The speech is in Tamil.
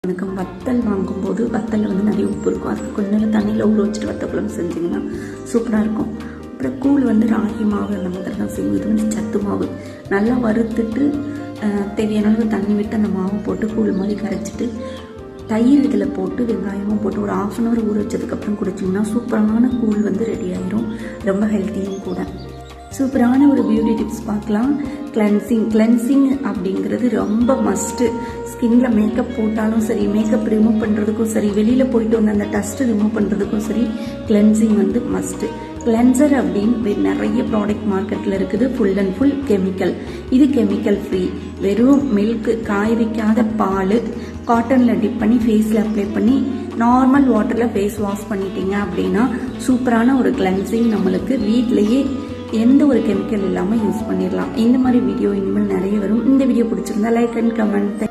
எனக்கு வத்தல் வாங்கும்போது வத்தலில் வந்து நிறைய உப்பு இருக்கும். அதுக்கு கொஞ்ச நேரம் தண்ணியில் ஊற வச்சுட்டு வத்த குழம்பு செஞ்சிங்கன்னா சூப்பராக இருக்கும். அப்புறம் கூழ் வந்து ராகி மாவு அந்த மாதிரி தான் செய்வோம். இது வந்து சத்து மாவு நல்லா வறுத்துட்டு தேவையான அளவு தண்ணி விட்டு அந்த மாவு போட்டு கூழ் மாதிரி கரைச்சிட்டு தயிர் இதில் போட்டு வெங்காயமும் போட்டு ஒரு 1/2 அன் ஹவர் ஊற வச்சதுக்கப்புறம் குடிச்சிங்கன்னா சூப்பரான கூழ் வந்து ரெடி ஆகிரும். ரொம்ப ஹெல்த்தியும் கூட. சூப்பரான ஒரு பியூட்டி டிப்ஸ் பார்க்கலாம். கிளென்சிங் அப்படிங்கிறது ரொம்ப மஸ்ட்டு. ஸ்கின்ல மேக்கப் போட்டாலும் சரி, மேக்கப் ரிமூவ் பண்ணுறதுக்கும் சரி, வெளியில் போயிட்டு வந்து அந்த டஸ்ட் ரிமூவ் பண்ணுறதுக்கும் சரி, கிளென்சிங் வந்து மஸ்ட்டு. கிளென்சர் அப்படின்னு நிறைய ப்ராடக்ட் மார்க்கெட்டில் இருக்குது. Full and full chemical. இது கெமிக்கல் ஃப்ரீ. வெறும் மில்க், காய வைக்காத பால், காட்டனில் டிப் பண்ணி ஃபேஸில் அப்ளை பண்ணி நார்மல் வாட்டரில் ஃபேஸ் வாஷ் பண்ணிட்டீங்க அப்படின்னா சூப்பரான ஒரு கிளென்சிங் நம்மளுக்கு வீட்டிலையே எந்த ஒரு கெமிக்கல் இல்லாமல் யூஸ் பண்ணிடலாம். இந்த மாதிரி வீடியோ இனிமேல் நிறைய வரும். இந்த வீடியோ பிடிச்சிருந்தா லைக் அண்ட் கமெண்ட்.